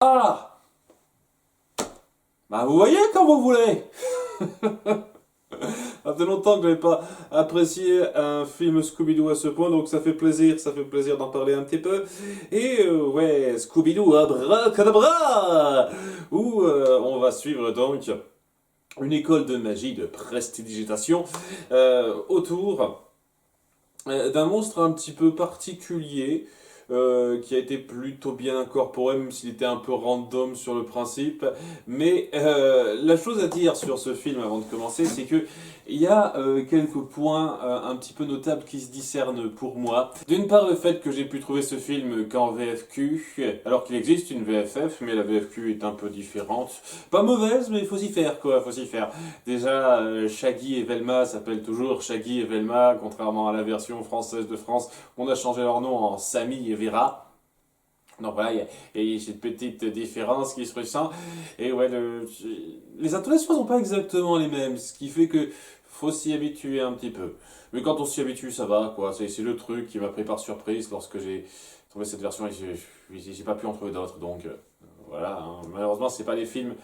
Ah! Bah vous voyez quand vous voulez. Ça fait longtemps que je n'avais pas apprécié un film Scooby-Doo à ce point, donc ça fait plaisir d'en parler un petit peu. Et ouais, Scooby-Doo abracadabra! Où on va suivre donc une école de magie, de prestidigitation, autour d'un monstre un petit peu particulier, qui a été plutôt bien incorporé, même s'il était un peu random sur le principe. Mais la chose à dire sur ce film avant de commencer, c'est que il y a quelques points un petit peu notables qui se discernent pour moi. D'une part, le fait que j'ai pu trouver ce film qu'en VFQ, alors qu'il existe une VFF, mais la VFQ est un peu différente. Pas mauvaise, mais il faut s'y faire, quoi, faut s'y faire. Déjà, Shaggy et Velma s'appellent toujours Shaggy et Velma, contrairement à la version française de France, on a changé leur nom en Sammy et Vera. Donc voilà, il y a cette petite différence qui se ressent. Et ouais, les intonations sont pas exactement les mêmes, ce qui fait que faut s'y habituer un petit peu. Mais quand on s'y habitue, ça va, quoi. C'est le truc qui m'a pris par surprise lorsque j'ai trouvé cette version et j'ai pas pu en trouver d'autres. Donc voilà, hein. Malheureusement, c'est pas les films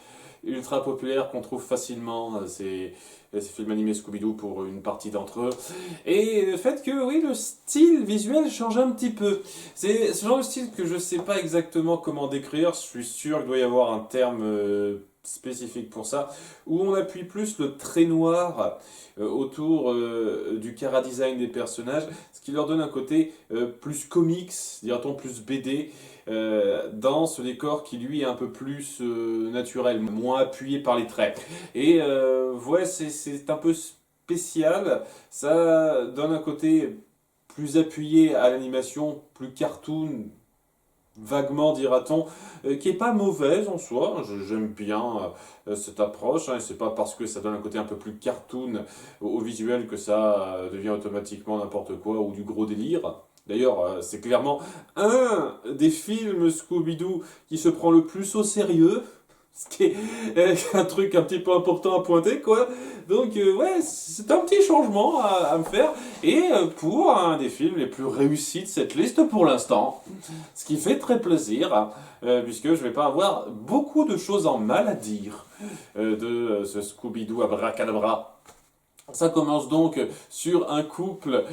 ultra populaires qu'on trouve facilement. C'est ces films animés Scooby-Doo pour une partie d'entre eux. Et le fait que, oui, le style visuel change un petit peu. C'est ce genre de style que je sais pas exactement comment décrire. Je suis sûr qu'il doit y avoir un terme spécifique pour ça, où on appuie plus le trait noir autour du chara-design des personnages, ce qui leur donne un côté plus comics, dira-t-on plus BD, dans ce décor qui lui est un peu plus naturel, moins appuyé par les traits. Et ouais, c'est un peu spécial, ça donne un côté plus appuyé à l'animation, plus cartoon, vaguement dira-t-on, qui est pas mauvaise en soi. J'aime bien cette approche, hein, et c'est pas parce que ça donne un côté un peu plus cartoon au visuel que ça devient automatiquement n'importe quoi ou du gros délire. D'ailleurs, c'est clairement un des films Scooby-Doo qui se prend le plus au sérieux. Ce qui est un truc un petit peu important à pointer, quoi. Donc, ouais, c'est un petit changement à me faire. Et pour un des films les plus réussis de cette liste pour l'instant. Ce qui fait très plaisir, hein, puisque je vais pas avoir beaucoup de choses en mal à dire de ce Scooby-Doo abracadabra. Ça commence donc sur un couple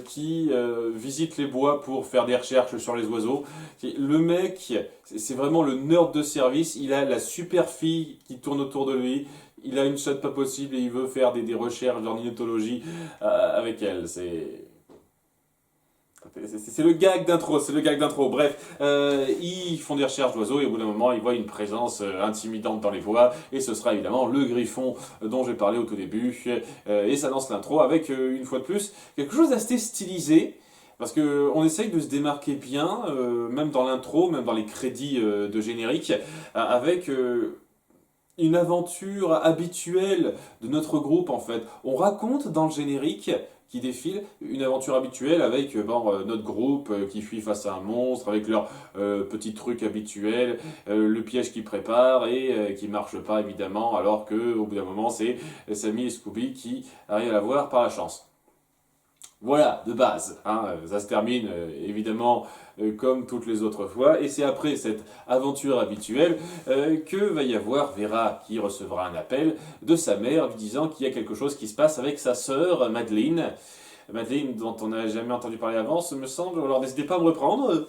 qui visite les bois pour faire des recherches sur les oiseaux. Le mec, c'est vraiment le nerd de service. Il a la super fille qui tourne autour de lui. Il a une chatte pas possible et il veut faire des recherches d'ornithologie avec elle. C'est le gag d'intro, c'est le gag d'intro. Bref, ils font des recherches d'oiseaux et au bout d'un moment, ils voient une présence intimidante dans les bois et ce sera évidemment le griffon dont j'ai parlé au tout début. Et ça lance l'intro avec, une fois de plus, quelque chose d'assez stylisé. Parce que on essaye de se démarquer bien, même dans l'intro, même dans les crédits de générique, avec une aventure habituelle de notre groupe en fait. On raconte dans le générique qui défile une aventure habituelle avec notre groupe qui fuit face à un monstre, avec leurs petits trucs habituels, le piège qu'ils préparent et qui marche pas évidemment, alors que au bout d'un moment c'est Sammy et Scooby qui arrivent à la voir par la chance. Voilà, de base, hein, ça se termine évidemment comme toutes les autres fois, et c'est après cette aventure habituelle que va y avoir Vera qui recevra un appel de sa mère lui disant qu'il y a quelque chose qui se passe avec sa sœur Madeleine. Madeleine dont on n'a jamais entendu parler avant, ce me semble, alors n'hésitez pas à me reprendre.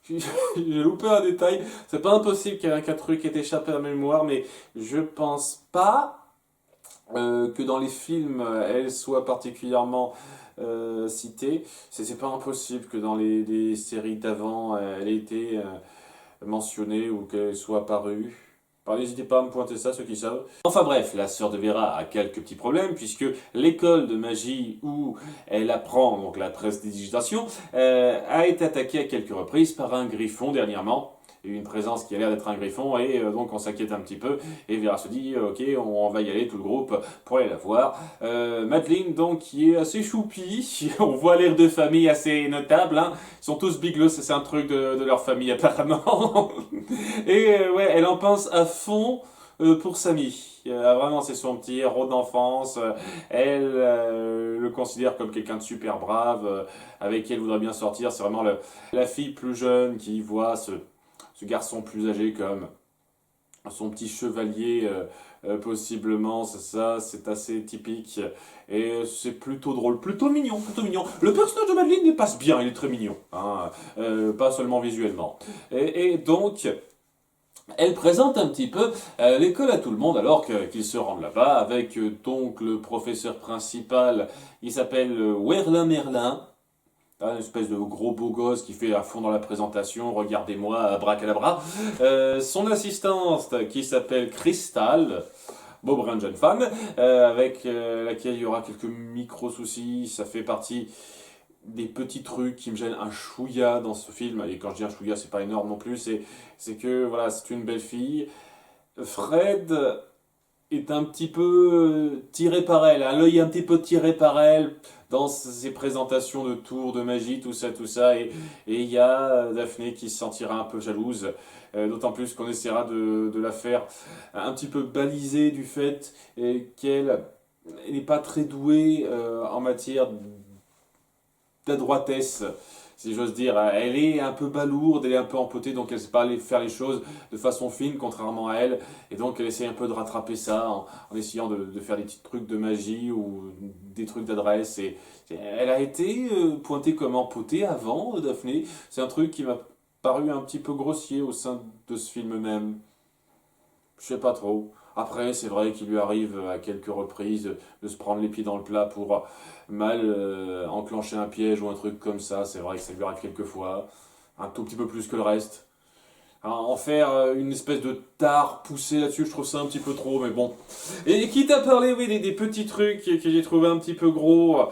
J'ai loupé un détail, c'est pas impossible qu'il y ait un truc qui ait échappé à ma mémoire, mais je pense pas que dans les films, elle soit particulièrement citée. C'est pas impossible que dans les séries d'avant, elle ait été mentionnée ou qu'elle soit apparue. Alors, n'hésitez pas à me pointer ça, ceux qui savent. Enfin bref, la sœur de Vera a quelques petits problèmes, puisque l'école de magie où elle apprend donc la prestidigitation a été attaquée à quelques reprises par un griffon dernièrement. Il y a eu une présence qui a l'air d'être un griffon et donc on s'inquiète un petit peu et Vera se dit ok on va y aller tout le groupe pour aller la voir. Madeleine donc qui est assez choupie, on voit l'air de famille assez notable, hein. Ils sont tous bigleux, c'est un truc de leur famille apparemment. Et ouais elle en pense à fond pour Samy. Vraiment, c'est son petit héros d'enfance. Elle le considère comme quelqu'un de super brave, avec qui elle voudrait bien sortir. C'est vraiment la fille plus jeune qui voit ce garçon plus âgé comme son petit chevalier, possiblement, c'est ça, c'est assez typique. Et c'est plutôt drôle, plutôt mignon, plutôt mignon. Le personnage de Madeleine, il passe bien, il est très mignon, hein, pas seulement visuellement. Et donc, elle présente un petit peu l'école à tout le monde alors qu'ils se rendent là-bas avec donc le professeur principal, il s'appelle Werlin Merlin. Une espèce de gros beau gosse qui fait à fond dans la présentation, regardez-moi, abracadabra. Son assistante qui s'appelle Crystal, beau brin de jeune femme, avec laquelle il y aura quelques micro-soucis. Ça fait partie des petits trucs qui me gênent un chouïa dans ce film. Et quand je dis un chouïa, c'est pas énorme non plus. C'est que voilà, c'est une belle fille. Fred est un petit peu tiré par elle, a l'œil un petit peu tiré par elle dans ses présentations de tours de magie, tout ça, tout ça. Et il y a Daphné qui se sentira un peu jalouse, d'autant plus qu'on essaiera de la faire un petit peu balisée du fait qu'elle n'est pas très douée en matière d'adroitesse, si j'ose dire. Elle est un peu balourde, elle est un peu empotée, donc elle ne sait pas aller faire les choses de façon fine, contrairement à elle. Et donc elle essaie un peu de rattraper ça en essayant de faire des petits trucs de magie ou des trucs d'adresse. Et elle a été pointée comme empotée avant, Daphné. C'est un truc qui m'a paru un petit peu grossier au sein de ce film même. Je sais pas trop. Après, c'est vrai qu'il lui arrive à quelques reprises de se prendre les pieds dans le plat pour mal enclencher un piège ou un truc comme ça. C'est vrai que ça lui arrive quelques fois. Un tout petit peu plus que le reste. En faire une espèce de tare poussée là-dessus, je trouve ça un petit peu trop, mais bon. Et quitte à parler, oui, des petits trucs que j'ai trouvé un petit peu gros,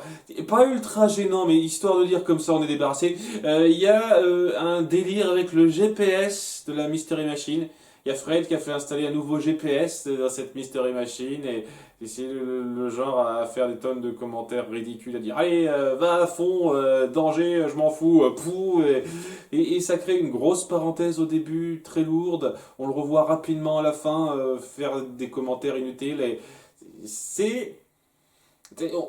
pas ultra gênant, mais histoire de dire comme ça on est débarrassé, il y a un délire avec le GPS de la Mystery Machine. Il y a Fred qui a fait installer un nouveau GPS dans cette Mystery Machine et c'est le genre à faire des tonnes de commentaires ridicules, à dire allez, va à fond, danger, je m'en fous, pou, et ça crée une grosse parenthèse au début, très lourde. On le revoit rapidement à la fin, faire des commentaires inutiles. Et c'est.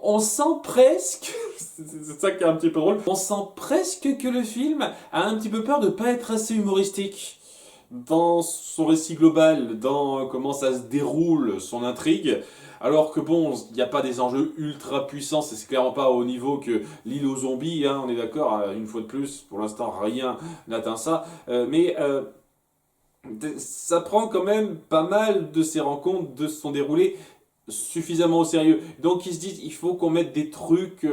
On sent presque, c'est ça qui est un petit peu drôle, on sent presque que le film a un petit peu peur de ne pas être assez humoristique dans son récit global, dans comment ça se déroule, son intrigue. Alors que bon, il n'y a pas des enjeux ultra puissants, c'est clairement pas au niveau que l'île aux zombies, hein, on est d'accord, une fois de plus, pour l'instant rien n'atteint ça, mais ça prend quand même pas mal de ces rencontres de se sont déroulées suffisamment au sérieux. Donc ils se disent, il faut qu'on mette des trucs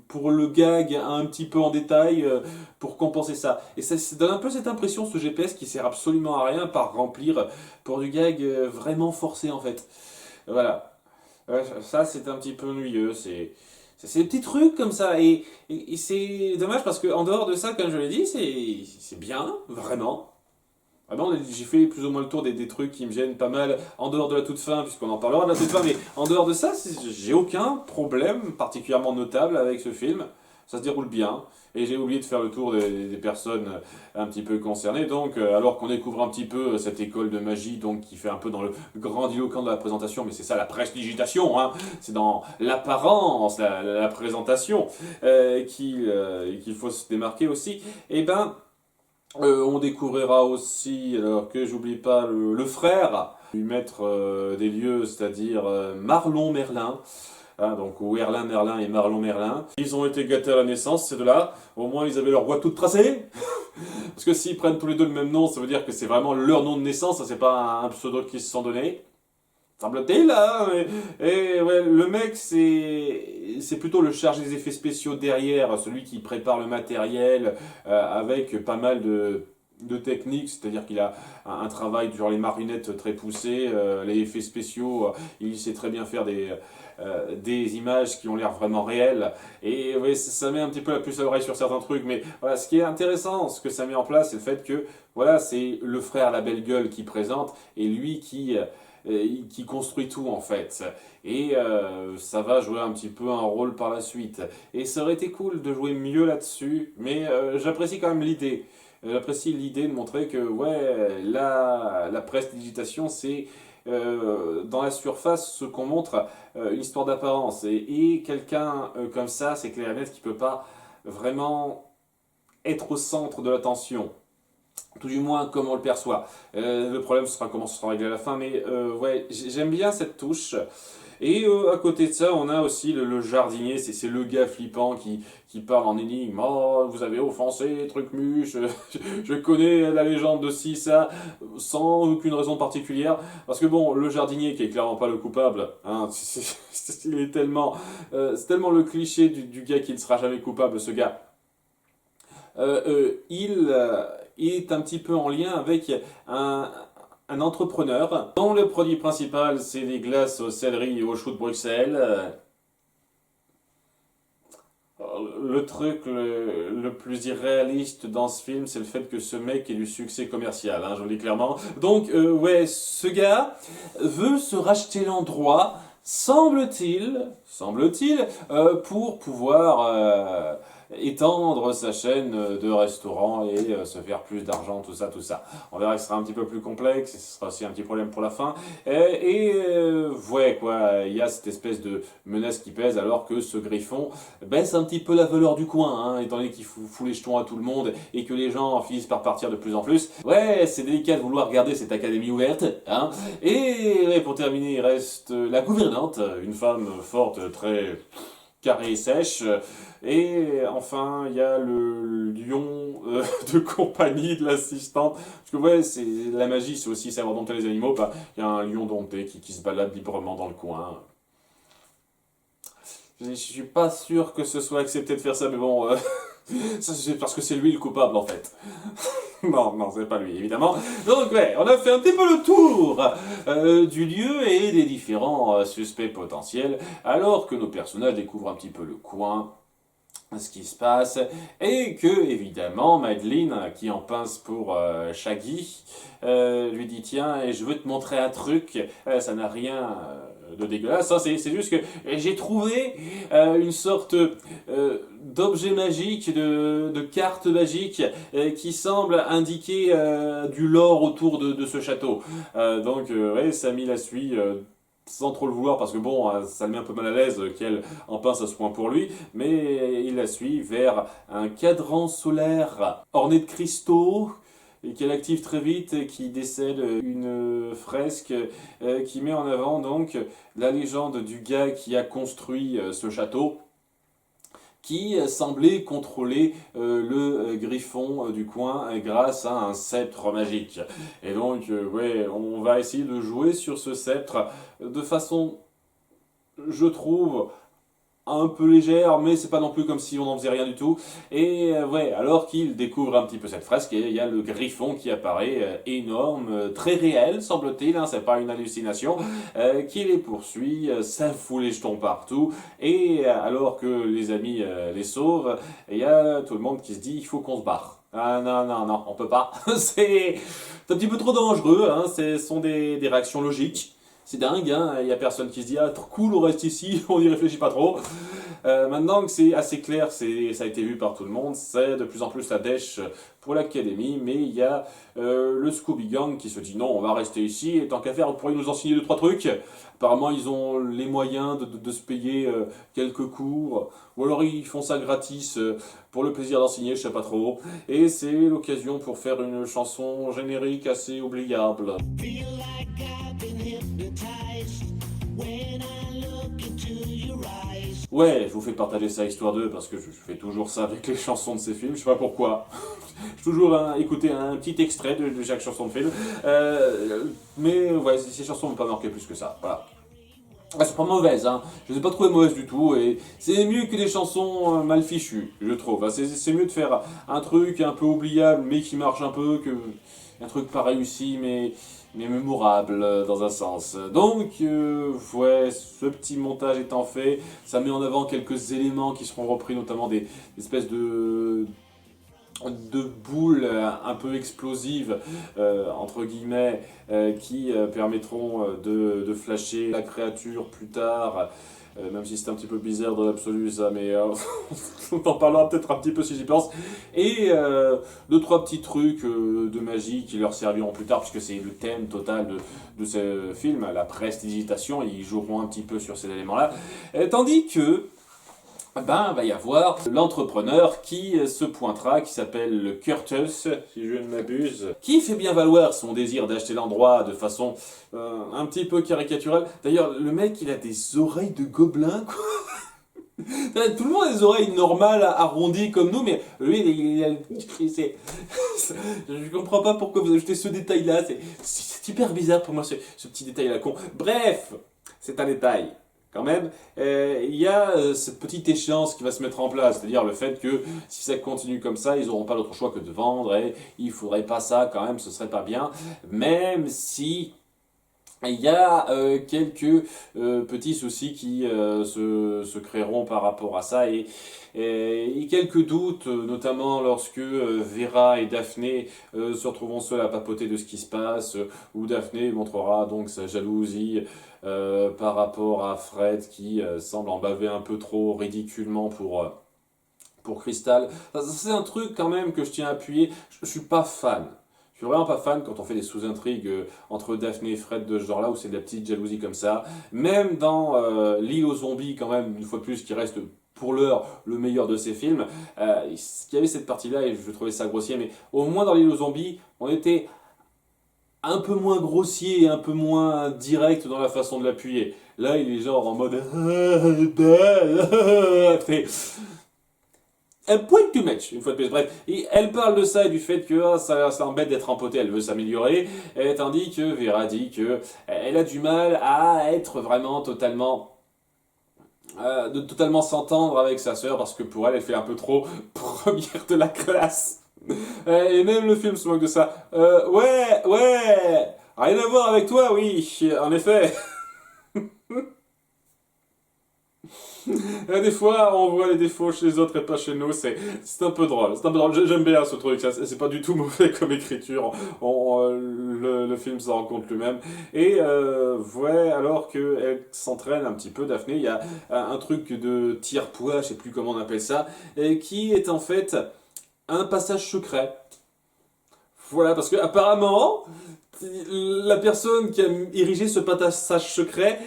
pour le gag un petit peu en détail pour compenser ça. Et ça donne un peu cette impression, ce GPS qui sert absolument à rien, par remplir pour du gag vraiment forcé en fait. Voilà. Ça c'est un petit peu ennuyeux. C'est des petits trucs comme ça. Et c'est dommage parce que en dehors de ça, comme je l'ai dit, c'est bien, vraiment. Ah bon, j'ai fait plus ou moins le tour des trucs qui me gênent pas mal, en dehors de la toute fin, puisqu'on en parlera de la toute fin, mais en dehors de ça, j'ai aucun problème particulièrement notable avec ce film. Ça se déroule bien, et j'ai oublié de faire le tour des personnes un petit peu concernées. Donc, alors qu'on découvre un petit peu cette école de magie, donc qui fait un peu dans le grandiloquent de la présentation, mais c'est ça la prestidigitation, hein, c'est dans l'apparence, la présentation, qu'il faut se démarquer aussi. Et ben. On découvrira aussi, alors que j'oublie pas, le frère du maître des lieux, c'est-à-dire Marlon Merlin. Hein, donc Werlin Merlin et Marlon Merlin. Ils ont été gâtés à la naissance, ces deux-là. Au moins, ils avaient leur voix toute tracée. Parce que s'ils prennent tous les deux le même nom, ça veut dire que c'est vraiment leur nom de naissance, ça c'est pas un pseudo qu'ils se sont donné. Semble-t-il, hein, et ouais, le mec, c'est plutôt le chargé des effets spéciaux derrière, celui qui prépare le matériel avec pas mal de techniques, c'est-à-dire qu'il a un travail sur les marionnettes très poussé, les effets spéciaux, il sait très bien faire des images qui ont l'air vraiment réelles, et ouais, ça met un petit peu la puce à l'oreille sur certains trucs, mais voilà, ce qui est intéressant, ce que ça met en place, c'est le fait que, voilà, c'est le frère la belle gueule qui présente, et lui qui construit tout en fait. Et ça va jouer un petit peu un rôle par la suite. Et ça aurait été cool de jouer mieux là-dessus, mais j'apprécie quand même l'idée. J'apprécie l'idée de montrer que ouais, la prestidigitation, c'est dans la surface ce qu'on montre, une histoire d'apparence. Et quelqu'un comme ça, c'est clair et net qui peut pas vraiment être au centre de l'attention. Tout du moins, comme on le perçoit. Le problème ce sera comment ce sera réglé à la fin, mais ouais, j'aime bien cette touche. Et à côté de ça, on a aussi le jardinier, c'est le gars flippant qui parle en énigme. Oh, vous avez offensé, truc muche, je connais la légende de ci, ça, sans aucune raison particulière. Parce que bon, le jardinier, qui est clairement pas le coupable, hein, il est tellement, c'est tellement le cliché du gars qui ne sera jamais coupable, ce gars. Il est un petit peu en lien avec un entrepreneur dont le produit principal c'est des glaces au céleri et au chou de Bruxelles. Le truc le plus irréaliste dans ce film, c'est le fait que ce mec ait du succès commercial, hein, je le dis clairement. Donc, ouais, ce gars veut se racheter l'endroit, semble-t-il, pour pouvoir étendre sa chaîne de restaurants et se faire plus d'argent, tout ça, tout ça. On verra que ce sera un petit peu plus complexe, et ce sera aussi un petit problème pour la fin. Ouais, quoi, il y a cette espèce de menace qui pèse alors que ce griffon baisse un petit peu la valeur du coin, hein, étant donné qu'il fout les jetons à tout le monde et que les gens finissent par partir de plus en plus. Ouais, c'est délicat de vouloir garder cette académie ouverte, hein. Et ouais, pour terminer, il reste la gouvernante, une femme forte, très carrée et sèche. Et enfin, il y a le lion de compagnie de l'assistante. Parce que ouais, c'est la magie, c'est aussi savoir dompter les animaux. Il y a un lion dompté qui se balade librement dans le coin. Je suis pas sûr que ce soit accepté de faire ça, mais bon, ça c'est parce que c'est lui le coupable en fait. Non, non, c'est pas lui, évidemment. Donc ouais, on a fait un petit peu le tour du lieu et des différents suspects potentiels, alors que nos personnages découvrent un petit peu le coin, ce qui se passe, et que, évidemment, Madeleine, qui en pince pour Shaggy, lui dit, tiens, je veux te montrer un truc, ça n'a rien de dégueulasse, hein, c'est juste que j'ai trouvé une sorte d'objet magique, de carte magique, qui semble indiquer du lore autour de ce château. Donc, ouais, Samy la suit sans trop le vouloir, parce que bon, ça le met un peu mal à l'aise qu'elle en pince à ce point pour lui, mais il la suit vers un cadran solaire orné de cristaux, et qu'elle active très vite, et qui décèle une fresque qui met en avant donc la légende du gars qui a construit ce château, qui semblait contrôler le griffon du coin grâce à un sceptre magique. Et donc, ouais, on va essayer de jouer sur ce sceptre de façon, je trouve, un peu légère, mais c'est pas non plus comme si on n'en faisait rien du tout. Et ouais, alors qu'il découvre un petit peu cette fresque, et il y a le griffon qui apparaît énorme, très réel, semble-t-il, hein, c'est pas une hallucination, qui les poursuit, ça fout les jetons partout, et alors que les amis les sauvent, il y a tout le monde qui se dit il faut qu'on se barre. Ah non, non, non, on peut pas. C'est un petit peu trop dangereux, hein, ce sont des réactions logiques. C'est dingue, hein, il n'y a personne qui se dit ah trop cool, on reste ici, on n'y réfléchit pas trop. Maintenant que c'est assez clair, ça a été vu par tout le monde, c'est de plus en plus la dèche pour l'académie, mais il y a le Scooby Gang qui se dit non, on va rester ici, et tant qu'à faire, on pourrait nous enseigner 2-3 trucs. Apparemment, ils ont les moyens de se payer quelques cours, ou alors ils font ça gratis pour le plaisir d'enseigner, je sais pas trop. Et c'est l'occasion pour faire une chanson générique assez oubliable. Ouais, je vous fais partager ça histoire d'eux parce que je fais toujours ça avec les chansons de ces films, je sais pas pourquoi. J'ai toujours écouté un petit extrait de chaque chanson de film. Mais ouais, ces chansons m'ont pas marqué plus que ça, voilà. Elles sont pas mauvaises, hein. Je les ai pas trouvées mauvaises du tout, et c'est mieux que des chansons mal fichues, je trouve. C'est mieux de faire un truc un peu oubliable, mais qui marche un peu, que un truc pas réussi, mais mémorable dans un sens. Donc, ouais, ce petit montage étant fait, ça met en avant quelques éléments qui seront repris, notamment des espèces de boules un peu explosives, entre guillemets, qui permettront de flasher la créature plus tard, même si c'est un petit peu bizarre dans l'absolu ça, mais on en parlera peut-être un petit peu si j'y pense. Et 2-3 petits trucs de magie qui leur serviront plus tard, puisque c'est le thème total de ce film, la prestidigitation, ils joueront un petit peu sur ces éléments-là. Tandis que ben, va y avoir l'entrepreneur qui se pointera, qui s'appelle Curtis, si je ne m'abuse, qui fait bien valoir son désir d'acheter l'endroit de façon un petit peu caricaturale. D'ailleurs, le mec, il a des oreilles de gobelin, quoi. Tout le monde a des oreilles normales, arrondies comme nous, mais lui, je comprends pas pourquoi vous ajoutez ce détail-là. C'est hyper bizarre pour moi, ce petit détail-là con. Bref, c'est un détail. Quand même, il y a cette petite échéance qui va se mettre en place, c'est-à-dire le fait que si ça continue comme ça, ils n'auront pas d'autre choix que de vendre et il faudrait pas ça quand même, ce serait pas bien, même si il y a quelques petits soucis qui se créeront par rapport à ça et quelques doutes, notamment lorsque Vera et Daphné se retrouveront seuls à papoter de ce qui se passe, où Daphné montrera donc sa jalousie par rapport à Fred qui semble en baver un peu trop ridiculement pour Crystal. C'est un truc quand même que je tiens à appuyer, je suis pas fan. Je suis vraiment pas fan quand on fait des sous-intrigues entre Daphné et Fred de ce genre-là, où c'est de la petite jalousie comme ça. Même dans L'île aux zombies, quand même, une fois de plus, qui reste pour l'heure le meilleur de ces films, il y avait cette partie-là et je trouvais ça grossier, mais au moins dans L'île aux zombies, on était un peu moins grossier et un peu moins direct dans la façon de l'appuyer. Là, il est genre en mode... Un point too much, une fois de plus. Bref, et elle parle de ça et du fait que ça embête d'être empotée, elle veut s'améliorer, tandis que Vera dit que elle a du mal à être vraiment totalement de totalement s'entendre avec sa sœur parce que pour elle, elle fait un peu trop première de la classe. Et même le film se moque de ça. Ouais, rien à voir avec toi, oui, en effet. Des fois, on voit les défauts chez les autres et pas chez nous, c'est un peu drôle. C'est un peu drôle. J'aime bien ce truc, c'est pas du tout mauvais comme écriture. Le film s'en rend compte lui-même. Et ouais, alors qu'elle s'entraîne un petit peu, Daphné, il y a un truc de tire-poids, je sais plus comment on appelle ça, et qui est en fait un passage secret. Voilà, parce que apparemment, la personne qui a érigé ce passage secret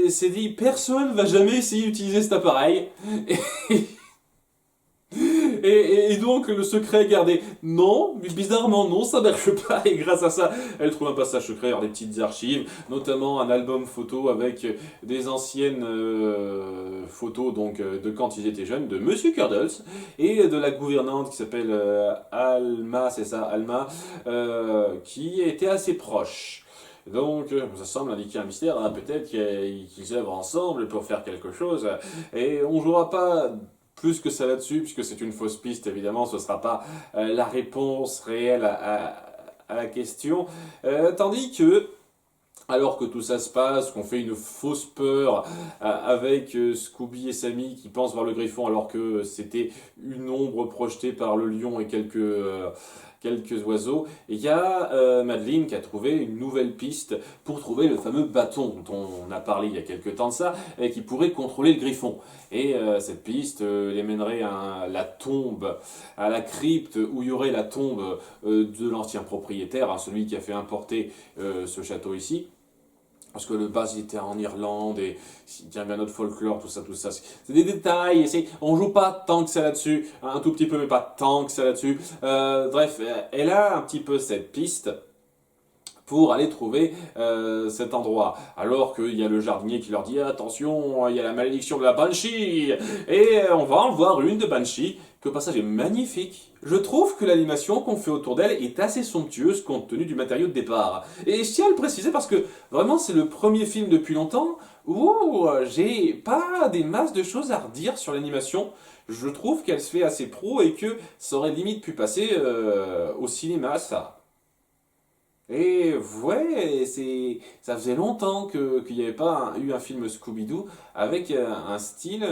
s'est dit personne va jamais essayer d'utiliser cet appareil. Et donc le secret est gardé. Non, bizarrement non, ça marche pas. Et grâce à ça, elle trouve un passage secret, alors des petites archives, notamment un album photo avec des anciennes photos donc de quand ils étaient jeunes, de Monsieur Curdles et de la gouvernante qui s'appelle Alma, c'est ça, Alma, qui était assez proche. Donc, ça semble indiquer un mystère, hein, peut-être qu'ils œuvrent ensemble pour faire quelque chose, et on jouera pas plus que ça là-dessus, puisque c'est une fausse piste, évidemment, ce ne sera pas la réponse réelle à la question. Tandis que, alors que tout ça se passe, qu'on fait une fausse peur avec Scooby et Sammy qui pensent voir le griffon alors que c'était une ombre projetée par le lion et quelques oiseaux. Et il y a Madeleine qui a trouvé une nouvelle piste pour trouver le fameux bâton dont on a parlé il y a quelques temps de ça, et qui pourrait contrôler le griffon. Et cette piste les mènerait à la tombe, à la crypte où il y aurait la tombe de l'ancien propriétaire, hein, celui qui a fait importer ce château ici. Parce que le base était en Irlande et il y avait un autre folklore, tout ça. C'est des détails, et on joue pas tant que ça là-dessus, un tout petit peu, mais pas tant que ça là-dessus. Bref, elle a un petit peu cette piste pour aller trouver cet endroit. Alors qu'il y a le jardinier qui leur dit attention, il y a la malédiction de la Banshee. Et on va en voir une de Banshee, que le passage est magnifique. Je trouve que l'animation qu'on fait autour d'elle est assez somptueuse compte tenu du matériau de départ. Et je tiens à le préciser parce que vraiment c'est le premier film depuis longtemps où j'ai pas des masses de choses à redire sur l'animation. Je trouve qu'elle se fait assez pro et que ça aurait limite pu passer au cinéma, ça. Et ouais, ça faisait longtemps qu'il n'y avait pas eu un film Scooby-Doo avec un style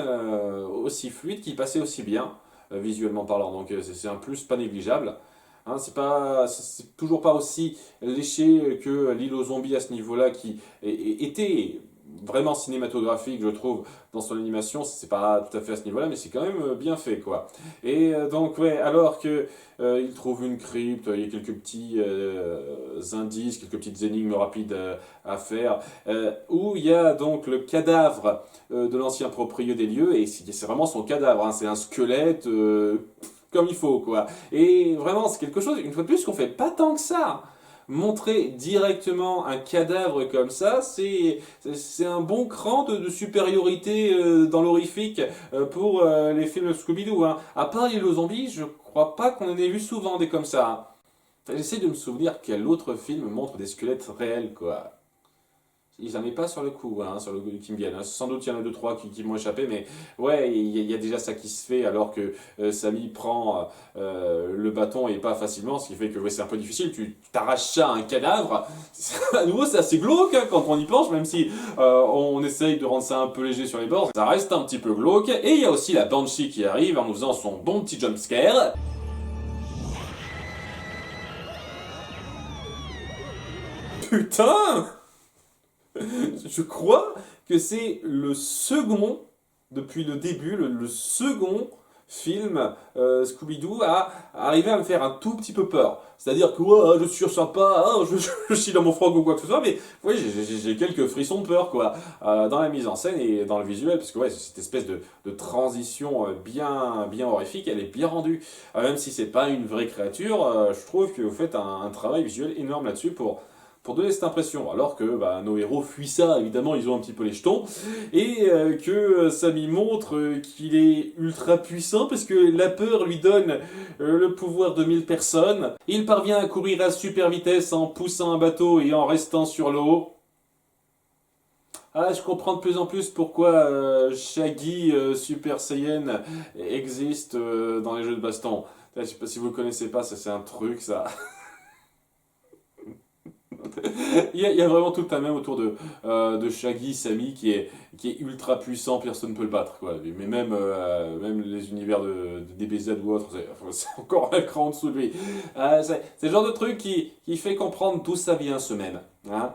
aussi fluide qui passait aussi bien, visuellement parlant. Donc c'est un plus pas négligeable. Hein, c'est toujours pas aussi léché que l'île aux zombies à ce niveau-là qui était vraiment cinématographique, je trouve, dans son animation. C'est pas tout à fait à ce niveau-là, mais c'est quand même bien fait, quoi. Et donc, ouais, alors que il trouve une crypte, il y a quelques petits indices, quelques petites énigmes rapides à faire, où il y a donc le cadavre de l'ancien proprio des lieux, et c'est vraiment son cadavre, hein, c'est un squelette comme il faut, quoi. Et vraiment, c'est quelque chose, une fois de plus, qu'on fait pas tant que ça. Montrer directement un cadavre comme ça, c'est un bon cran de supériorité dans l'horrifique pour les films Scooby-Doo, hein. À part les zombies, je crois pas qu'on en ait vu souvent des comme ça, hein. J'essaie de me souvenir quel autre film montre des squelettes réels, quoi. Ils en ai pas sur le coup, hein, sur le coup qui me viennent, hein. Sans doute il y en a deux, trois qui m'ont échappé, mais ouais, il y a déjà ça qui se fait alors que Samy prend le bâton et pas facilement, ce qui fait que ouais, c'est un peu difficile. Tu t'arraches ça à un cadavre. À nouveau, c'est assez glauque hein, quand on y penche, même si on essaye de rendre ça un peu léger sur les bords. Ça reste un petit peu glauque. Et il y a aussi la Banshee qui arrive en nous faisant son bon petit jumpscare. Putain! Je crois que c'est le second, depuis le début, le second film Scooby-Doo à arriver à me faire un tout petit peu peur. C'est-à-dire que ouais, je suis sympa, hein, je chie dans mon froc ou quoi que ce soit, mais ouais, j'ai quelques frissons de peur quoi, dans la mise en scène et dans le visuel, parce que ouais, cette espèce de transition bien horrifique, elle est bien rendue. Même si c'est pas une vraie créature, je trouve que vous faites un travail visuel énorme là-dessus pour donner cette impression, alors que bah, nos héros fuient ça, évidemment ils ont un petit peu les jetons, et que Samy montre qu'il est ultra puissant parce que la peur lui donne le pouvoir de 1000 personnes. Il parvient à courir à super vitesse en poussant un bateau et en restant sur l'eau. Ah, je comprends de plus en plus pourquoi Shaggy Super Saiyan existe dans les jeux de baston. Je sais pas si vous le connaissez pas, ça c'est un truc ça. Il y a vraiment tout un même autour de Shaggy, Sammy qui est ultra puissant, personne ne peut le battre, quoi. Mais même les univers de DBZ ou autre, c'est encore un cran en dessous de lui. C'est le genre de truc qui fait comprendre d'où ça vient ce même. Hein.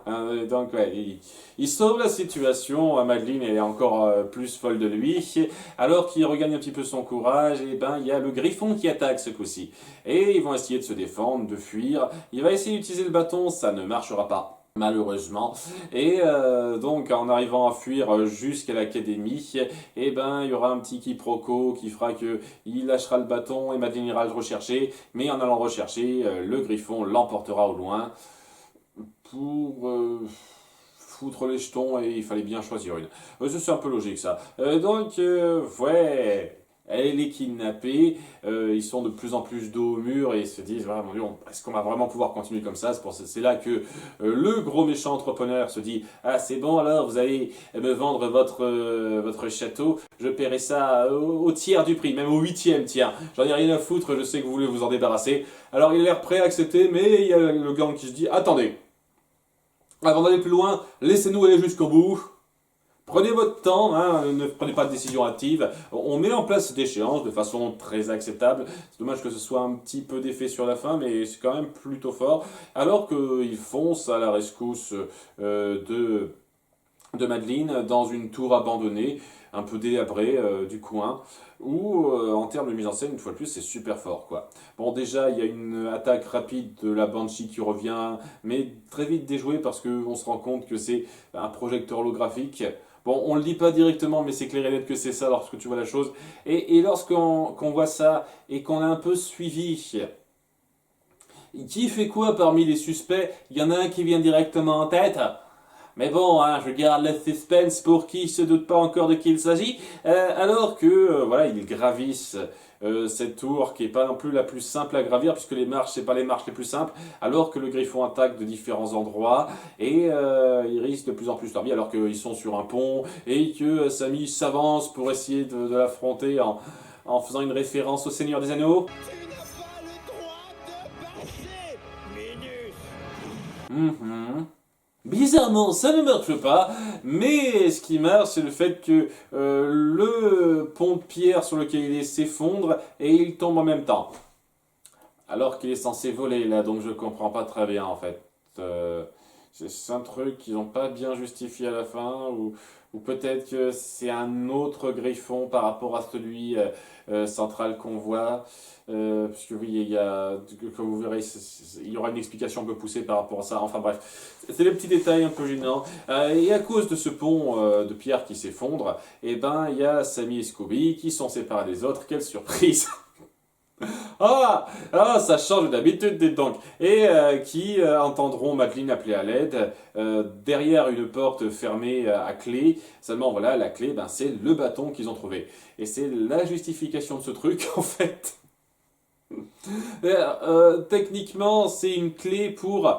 Donc, ouais, il sauve la situation. Madeline elle est encore plus folle de lui. Alors qu'il regagne un petit peu son courage, et ben il y a le Griffon qui attaque ce coup-ci. Et ils vont essayer de se défendre, de fuir. Il va essayer d'utiliser le bâton, ça ne marchera pas. Malheureusement. Et donc en arrivant à fuir jusqu'à l'académie, et ben il y aura un petit quiproquo qui fera que il lâchera le bâton et Madeline ira le rechercher, mais en allant rechercher, le Griffon l'emportera au loin pour foutre les jetons et il fallait bien choisir une. C'est un peu logique ça. Donc ouais. Elle est kidnappée, ils sont de plus en plus dos au mur et ils se disent voilà, mon Dieu, est-ce qu'on va vraiment pouvoir continuer comme ça? C'est là que le gros méchant entrepreneur se dit ah c'est bon alors vous allez me vendre votre château, je paierai ça au tiers du prix, même au huitième tiers. J'en ai rien à foutre, je sais que vous voulez vous en débarrasser. Alors il a l'air prêt à accepter, mais il y a le gang qui se dit attendez, avant d'aller plus loin, laissez-nous aller jusqu'au bout. Prenez votre temps, hein, ne prenez pas de décision hâtive. On met en place cette échéance de façon très acceptable. C'est dommage que ce soit un petit peu d'effet sur la fin, mais c'est quand même plutôt fort. Alors qu'ils foncent à la rescousse de Madeline dans une tour abandonnée, un peu délabrée du coin, où en termes de mise en scène, une fois de plus, c'est super fort quoi. Bon déjà, il y a une attaque rapide de la Banshee qui revient, mais très vite déjouée parce qu'on se rend compte que c'est un projecteur holographique. Bon, on ne le dit pas directement, mais c'est clair et net que c'est ça lorsque tu vois la chose. Et lorsqu'on voit ça et qu'on a un peu suivi, qui fait quoi parmi les suspects? Il y en a un qui vient directement en tête. Mais bon, hein, je garde le suspense pour qui ne se doute pas encore de qui il s'agit. Alors que, voilà, ils gravissent cette tour qui est pas non plus la plus simple à gravir puisque les marches c'est pas les marches les plus simples alors que le Griffon attaque de différents endroits et ils risquent de plus en plus leur vie alors qu'ils sont sur un pont et que Samy s'avance pour essayer de l'affronter en faisant une référence au Seigneur des Anneaux. Tu n'as pas le droit de passer, Minus. Bizarrement, ça ne marche pas, mais ce qui marche, c'est le fait que le pont de pierre sur lequel il est s'effondre et il tombe en même temps. Alors qu'il est censé voler là, donc je comprends pas très bien en fait. C'est un truc qu'ils n'ont pas bien justifié à la fin, ou peut-être que c'est un autre Griffon par rapport à celui central qu'on voit. Puisque oui, comme vous verrez, il y aura une explication un peu poussée par rapport à ça. Enfin bref, c'est les petits détails un peu gênants. Et à cause de ce pont de pierre qui s'effondre, eh ben, il y a Sammy et Scooby qui sont séparés des autres. Quelle surprise! Ça change d'habitude, dites donc. Et qui entendront Madeleine appeler à l'aide derrière une porte fermée à clé. Seulement, voilà, la clé, ben, c'est le bâton qu'ils ont trouvé. Et c'est la justification de ce truc, en fait. Techniquement, c'est une clé pour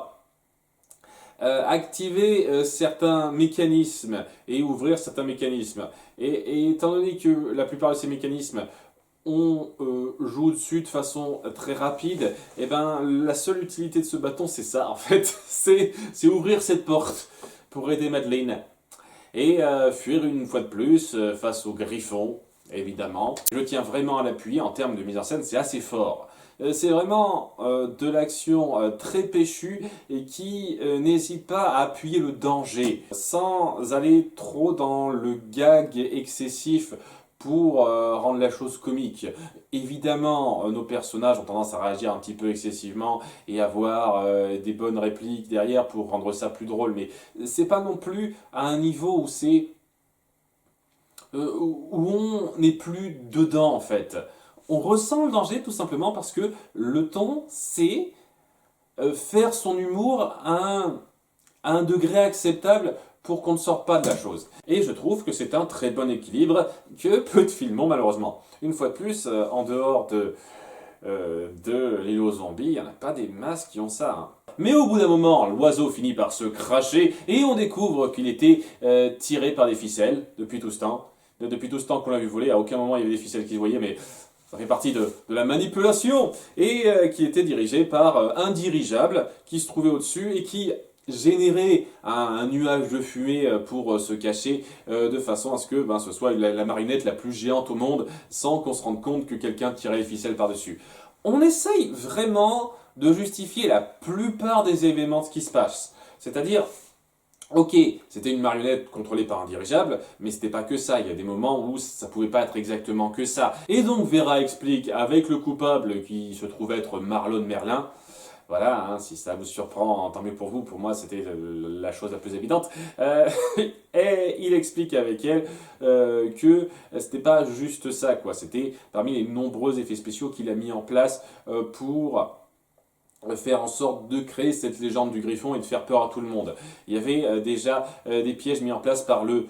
activer certains mécanismes et ouvrir certains mécanismes. Et étant donné que la plupart de ces mécanismes on joue dessus de façon très rapide, et ben la seule utilité de ce bâton c'est ça en fait, c'est ouvrir cette porte pour aider Madeleine et fuir une fois de plus face au Griffon, évidemment. Je tiens vraiment à l'appui en termes de mise en scène, c'est assez fort. C'est vraiment de l'action très péchue et qui n'hésite pas à appuyer le danger sans aller trop dans le gag excessif pour rendre la chose comique. Évidemment, nos personnages ont tendance à réagir un petit peu excessivement et avoir des bonnes répliques derrière pour rendre ça plus drôle, mais c'est pas non plus à un niveau où où on n'est plus dedans en fait. On ressent le danger tout simplement parce que le ton, c'est faire son humour à un degré acceptable pour qu'on ne sorte pas de la chose. Et je trouve que c'est un très bon équilibre que peu de films ont malheureusement. Une fois de plus, en dehors de l'île aux zombies, il n'y en a pas des masses qui ont ça. Hein. Mais au bout d'un moment, l'oiseau finit par se cracher et on découvre qu'il était tiré par des ficelles depuis tout ce temps. Depuis tout ce temps qu'on l'a vu voler, à aucun moment il y avait des ficelles qui se voyaient, mais ça fait partie de la manipulation et qui était dirigé par un dirigeable qui se trouvait au-dessus et qui générait un nuage de fumée pour se cacher de façon à ce que ce soit la marionnette la plus géante au monde sans qu'on se rende compte que quelqu'un tirait les ficelles par-dessus. On essaye vraiment de justifier la plupart des événements qui se passent. C'est-à-dire, ok, c'était une marionnette contrôlée par un dirigeable, mais c'était pas que ça. Il y a des moments où ça pouvait pas être exactement que ça. Et donc Vera explique avec le coupable qui se trouve être Marlon Merlin. Voilà, hein, si ça vous surprend, tant mieux pour vous. Pour moi, c'était la chose la plus évidente. Et il explique avec elle que c'était pas juste ça, quoi. C'était parmi les nombreux effets spéciaux qu'il a mis en place pour faire en sorte de créer cette légende du Griffon et de faire peur à tout le monde. Il y avait déjà des pièges mis en place par le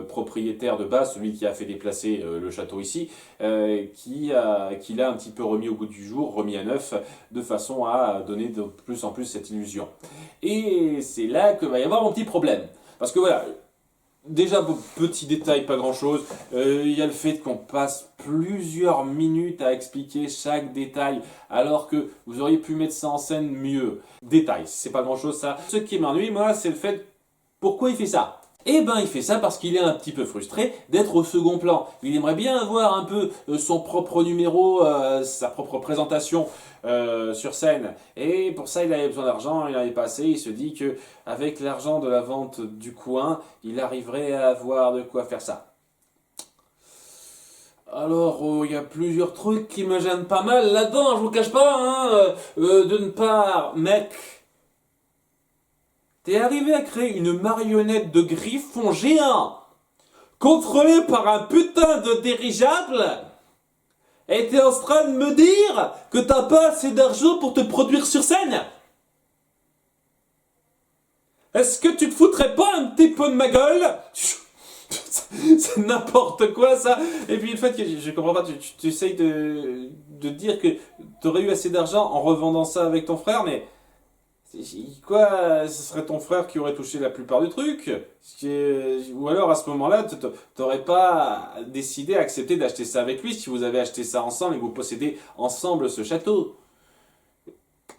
propriétaire de base, celui qui a fait déplacer le château ici, qui l'a un petit peu remis au goût du jour, remis à neuf, de façon à donner de plus en plus cette illusion. Et c'est là que va y avoir un petit problème. Parce que voilà, déjà, petit détail, pas grand chose. Il y a le fait qu'on passe plusieurs minutes à expliquer chaque détail, alors que vous auriez pu mettre ça en scène mieux. Détail, c'est pas grand chose ça. Ce qui m'ennuie, moi, c'est le fait pourquoi il fait ça. Eh ben, il fait ça parce qu'il est un petit peu frustré d'être au second plan. Il aimerait bien avoir un peu son propre numéro, sa propre présentation sur scène. Et pour ça, il avait besoin d'argent, il n'avait pas assez. Il se dit que avec l'argent de la vente du coin, il arriverait à avoir de quoi faire ça. Alors, il y a plusieurs trucs qui me gênent pas mal là-dedans, je vous cache pas, hein, d'une part, mec, t'es arrivé à créer une marionnette de Griffon géant, contrôlée par un putain de dirigeable, et t'es en train de me dire que t'as pas assez d'argent pour te produire sur scène? Est-ce que tu te foutrais pas un petit peu de ma gueule? C'est n'importe quoi ça. Et puis le fait que je comprends pas, tu essayes de dire que t'aurais eu assez d'argent en revendant ça avec ton frère, mais quoi, ce serait ton frère qui aurait touché la plupart du truc? Ou alors à ce moment-là, t'aurais pas décidé, accepté d'acheter ça avec lui si vous avez acheté ça ensemble et que vous possédez ensemble ce château.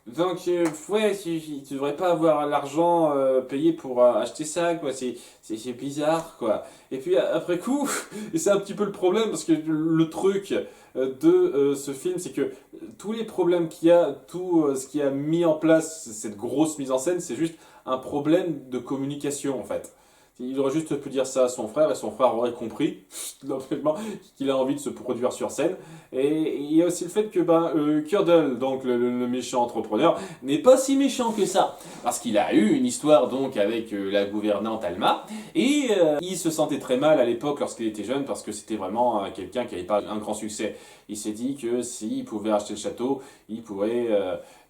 Donc, ouais, tu devrais pas avoir l'argent payé pour acheter ça, quoi. C'est bizarre, quoi. Et puis, après coup, et c'est un petit peu le problème, parce que le truc de ce film, c'est que tous les problèmes qu'il y a, tout ce qui a mis en place cette grosse mise en scène, c'est juste un problème de communication, en fait. Il aurait juste pu dire ça à son frère, et son frère aurait compris, normalement, qu'il a envie de se produire sur scène. Et il y a aussi le fait que Curdle, donc le méchant entrepreneur, n'est pas si méchant que ça. Parce qu'il a eu une histoire donc avec la gouvernante Alma, et il se sentait très mal à l'époque lorsqu'il était jeune, parce que c'était vraiment quelqu'un qui n'avait pas un grand succès. Il s'est dit que s'il pouvait acheter le château, il pourrait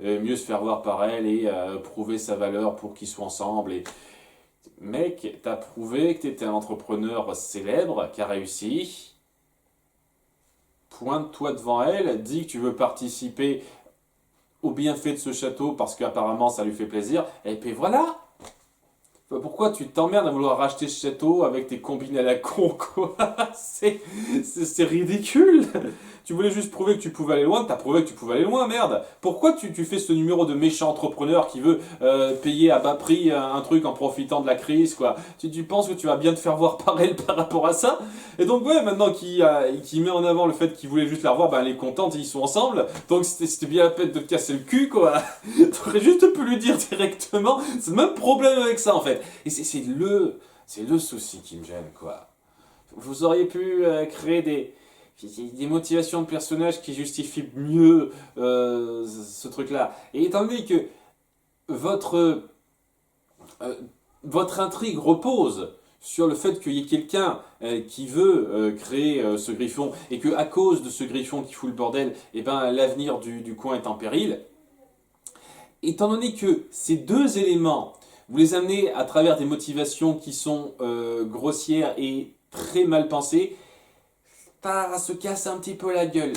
mieux se faire voir par elle et prouver sa valeur pour qu'ils soient ensemble. Et mec, t'as prouvé que t'étais un entrepreneur célèbre qui a réussi. Pointe-toi devant elle, dis que tu veux participer au bienfait de ce château parce qu'apparemment ça lui fait plaisir, et puis voilà. Pourquoi tu t'emmerdes à vouloir racheter ce château avec tes combines à la con, quoi? C'est ridicule. Tu voulais juste prouver que tu pouvais aller loin, t'as prouvé que tu pouvais aller loin, merde. Pourquoi tu fais ce numéro de méchant entrepreneur qui veut payer à bas prix un truc en profitant de la crise, quoi? Tu penses que tu vas bien te faire voir par elle par rapport à ça? Et donc ouais, maintenant qu'il met en avant le fait qu'il voulait juste la revoir, ben elle est contente, ils sont ensemble. Donc c'était bien la peine de te casser le cul, quoi. T'aurais juste pu lui dire directement. C'est le même problème avec ça, en fait. Et c'est le souci qui me gêne, quoi. Vous auriez pu créer des motivations de personnages qui justifient mieux ce truc-là. Et étant donné que votre, euh, votre intrigue repose sur le fait qu'il y ait quelqu'un qui veut créer ce griffon et que à cause de ce griffon qui fout le bordel, eh ben, l'avenir du coin est en péril, étant donné que ces deux éléments, vous les amenez à travers des motivations qui sont grossières et très mal pensées, ça se casse un petit peu la gueule.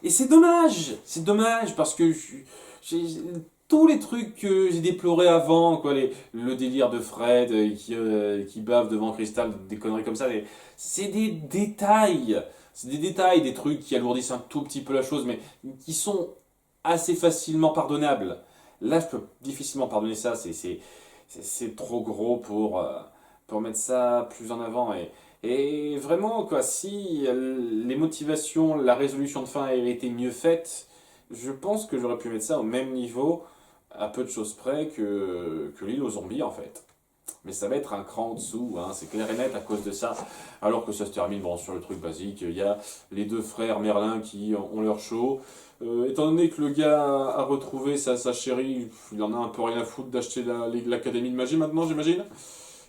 Et c'est dommage parce que tous les trucs que j'ai déplorés avant, quoi, le délire de Fred qui bave devant Crystal, des conneries comme ça, c'est des détails. C'est des détails, des trucs qui alourdissent un tout petit peu la chose, mais qui sont assez facilement pardonnables. Là, je peux difficilement pardonner ça, c'est trop gros pour mettre ça plus en avant. Et vraiment, quoi, si les motivations, la résolution de fin avait été mieux faite, je pense que j'aurais pu mettre ça au même niveau, à peu de choses près, que l'île aux zombies, en fait. Mais ça va être un cran en dessous, hein, c'est clair et net à cause de ça. Alors que ça se termine bon, sur le truc basique, il y a les deux frères Merlin qui ont leur show. Étant donné que le gars a retrouvé sa chérie, il en a un peu rien à foutre d'acheter l'académie de magie maintenant, j'imagine.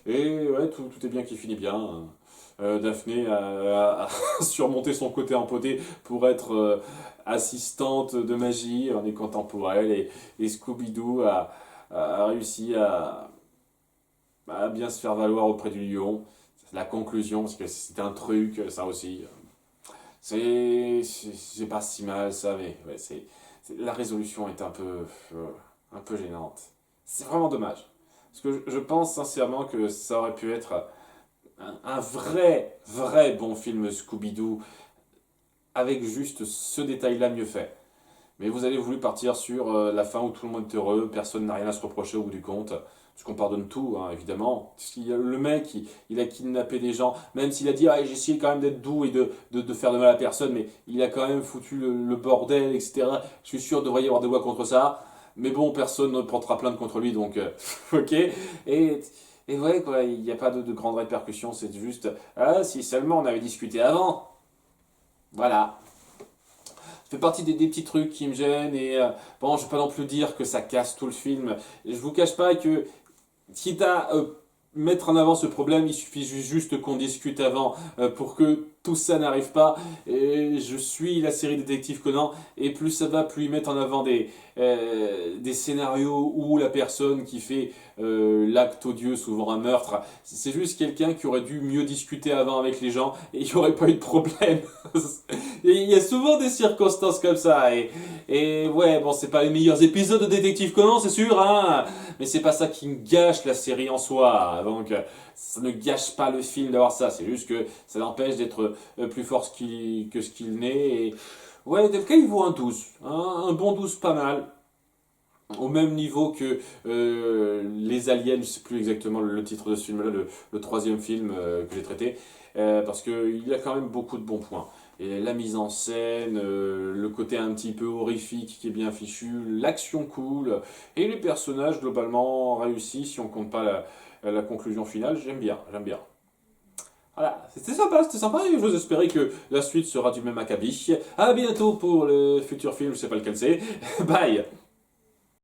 Et ouais, tout est bien qui finit bien. Daphné a surmonté son côté empoté pour être assistante de magie, on est content pour elle. Et Scooby-Doo a réussi à bien se faire valoir auprès du lion. C'est la conclusion, parce que c'est un truc, ça aussi. C'est pas si mal, ça, mais ouais, la résolution est un peu gênante. C'est vraiment dommage. Parce que je pense sincèrement que ça aurait pu être un vrai bon film Scooby-Doo avec juste ce détail-là mieux fait. Mais vous avez voulu partir sur la fin où tout le monde est heureux, personne n'a rien à se reprocher au bout du compte. Parce qu'on pardonne tout, hein, évidemment. Le mec, il a kidnappé des gens, même s'il a dit ah, j'ai essayé quand même d'être doux et de faire de mal à personne, mais il a quand même foutu le bordel, etc. Je suis sûr qu'il devrait y avoir des lois contre ça. Mais bon, personne ne portera plainte contre lui, donc ok. Et ouais, quoi, il n'y a pas de grandes répercussions, c'est juste ah, si seulement on avait discuté avant. Voilà. Ça fait partie des petits trucs qui me gênent et bon, je vais pas non plus dire que ça casse tout le film. Je vous cache pas que quitte à mettre en avant ce problème, il suffit juste qu'on discute avant pour que tout ça n'arrive pas. Et je suis la série Détective Conan et plus ça va, plus ils mettent en avant des scénarios où la personne qui fait l'acte odieux, souvent un meurtre, c'est juste quelqu'un qui aurait dû mieux discuter avant avec les gens et il n'y aurait pas eu de problème. Et il y a souvent des circonstances comme ça et ouais, bon, c'est pas les meilleurs épisodes de Détective Conan, c'est sûr, hein, mais c'est pas ça qui gâche la série en soi. Donc, ça ne gâche pas le film d'avoir ça. C'est juste que ça l'empêche d'être plus fort que ce qu'il n'est. Et ouais, tel cas, il vaut un 12. Un bon 12 pas mal. au même niveau que Les Aliens, je sais plus exactement le titre de ce film-là, le troisième film que j'ai traité, parce qu'il y a quand même beaucoup de bons points. Et la mise en scène, le côté un petit peu horrifique qui est bien fichu, l'action cool, et les personnages globalement réussis si on compte pas la conclusion finale, j'aime bien, j'aime bien. Voilà, c'était sympa et j'ose espérer que la suite sera du même acabit. À bientôt pour le futur film, je sais pas lequel c'est. Bye!